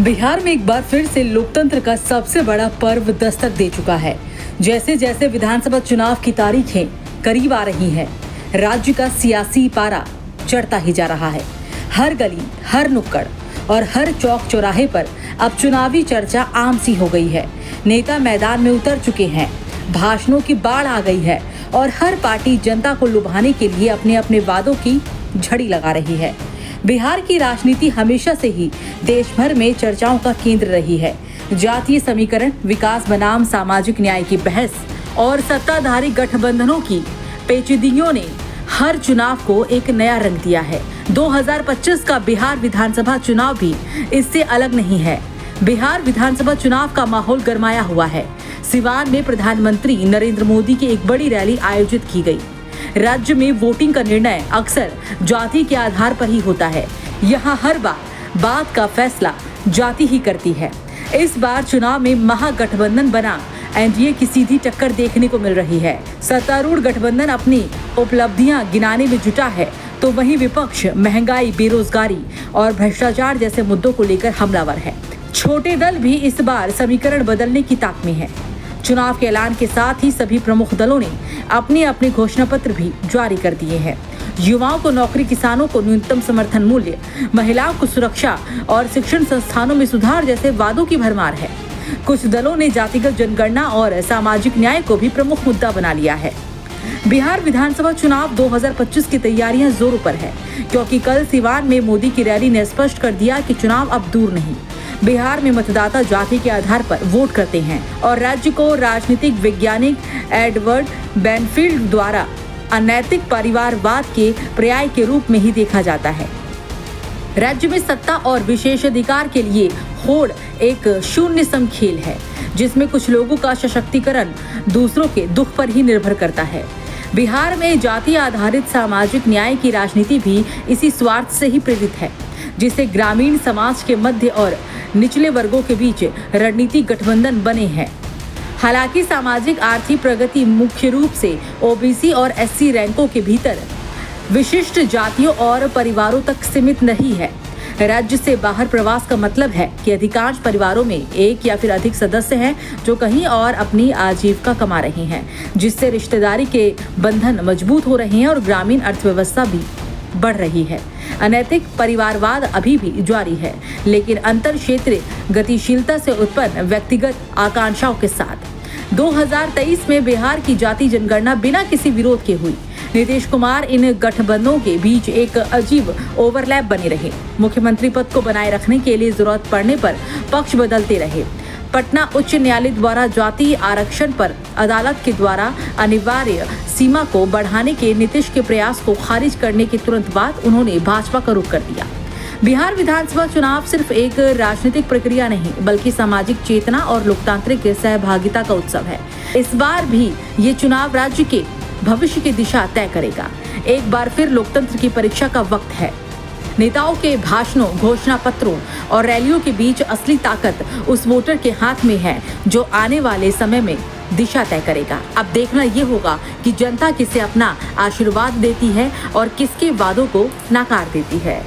बिहार में एक बार फिर से लोकतंत्र का सबसे बड़ा पर्व दस्तक दे चुका है। जैसे जैसे विधानसभा चुनाव की तारीखें करीब आ रही हैं, राज्य का सियासी पारा चढ़ता ही जा रहा है। हर गली, हर नुक्कड़ और हर चौक चौराहे पर अब चुनावी चर्चा आम सी हो गई है। नेता मैदान में उतर चुके हैं, भाषणों की बाढ़ आ गई है और हर पार्टी जनता को लुभाने के लिए अपने अपने वादों की झड़ी लगा रही है। बिहार की राजनीति हमेशा से ही देश भर में चर्चाओं का केंद्र रही है। जातीय समीकरण, विकास बनाम सामाजिक न्याय की बहस और सत्ताधारी गठबंधनों की पेचीदगियों ने हर चुनाव को एक नया रंग दिया है। 2025 का बिहार विधानसभा चुनाव भी इससे अलग नहीं है। बिहार विधानसभा चुनाव का माहौल गरमाया हुआ है। सिवान में प्रधानमंत्री नरेंद्र मोदी की एक बड़ी रैली आयोजित की गई। राज्य में वोटिंग का निर्णय अक्सर जाति के आधार पर ही होता है। यहाँ हर बात का फैसला जाति ही करती है। इस बार चुनाव में महागठबंधन बना एनडीए की सीधी टक्कर देखने को मिल रही है। सत्तारूढ़ गठबंधन अपनी उपलब्धियां गिनाने में जुटा है, तो वहीं विपक्ष महंगाई, बेरोजगारी और भ्रष्टाचार जैसे मुद्दों को लेकर हमलावर है। छोटे दल भी इस बार समीकरण बदलने की ताक में है। चुनाव के ऐलान के साथ ही सभी प्रमुख दलों ने अपने अपने घोषणा पत्र भी जारी कर दिए हैं। युवाओं को नौकरी, किसानों को न्यूनतम समर्थन मूल्य, महिलाओं को सुरक्षा और शिक्षण संस्थानों में सुधार जैसे वादों की भरमार है। कुछ दलों ने जातिगत जनगणना और सामाजिक न्याय को भी प्रमुख मुद्दा बना लिया है। बिहार विधानसभा चुनाव 2025 की तैयारियां जोरों पर है, क्योंकि कल सिवान में मोदी की रैली ने स्पष्ट कर दिया कि चुनाव अब दूर नहीं। बिहार में मतदाता जाति के आधार पर वोट करते हैं और राज्य को राजनीतिक वैज्ञानिक एडवर्ड बेनफील्ड द्वारा अनैतिक परिवारवाद के पर्याय के रूप में ही देखा जाता है। राज्य में सत्ता और विशेषाधिकार के लिए होड़ एक शून्य सम खेल है, जिसमें कुछ लोगों का सशक्तिकरण दूसरों के दुख पर ही निर्भर करता है। बिहार में जाति आधारित सामाजिक न्याय की राजनीति भी इसी स्वार्थ से ही प्रेरित है, जिससे ग्रामीण समाज के मध्य और निचले वर्गों के बीच रणनीतिक गठबंधन बने हैं। हालांकि सामाजिक आर्थिक प्रगति मुख्य रूप से ओबीसी और एससी रैंकों के भीतर विशिष्ट जातियों और परिवारों तक सीमित नहीं है। राज्य से बाहर प्रवास का मतलब है कि अधिकांश परिवारों में एक या फिर अधिक सदस्य हैं जो कहीं और अपनी आजीविका कमा रहे हैं, जिससे रिश्तेदारी के बंधन मजबूत हो रहे हैं और ग्रामीण अर्थव्यवस्था भी बढ़ रही है। अनैतिक परिवारवाद अभी भी जारी है, लेकिन अंतर क्षेत्रीय गतिशीलता से उत्पन्न व्यक्तिगत आकांक्षाओं के साथ 2023 में बिहार की जाति जनगणना बिना किसी विरोध के हुई। नीतीश कुमार इन गठबंधनों के बीच एक अजीब ओवरलैप बने रहे। मुख्यमंत्री पद को बनाए रखने के लिए जरूरत पड़ने पर पक्ष बदलते रहे। पटना उच्च न्यायालय द्वारा जाति आरक्षण पर अदालत के द्वारा अनिवार्य सीमा को बढ़ाने के नीतीश के प्रयास को खारिज करने के तुरंत बाद उन्होंने भाजपा का रुख कर दिया। बिहार विधानसभा चुनाव सिर्फ एक राजनीतिक प्रक्रिया नहीं, बल्कि सामाजिक चेतना और लोकतांत्रिक सहभागिता का उत्सव है। इस बार भी ये चुनाव राज्य के भविष्य की दिशा तय करेगा। एक बार फिर लोकतंत्र की परीक्षा का वक्त है। नेताओं के भाषणों, घोषणा पत्रों और रैलियों के बीच असली ताकत उस वोटर के हाथ में है जो आने वाले समय में दिशा तय करेगा। अब देखना ये होगा कि जनता किसे अपना आशीर्वाद देती है और किसके वादों को नकार देती है।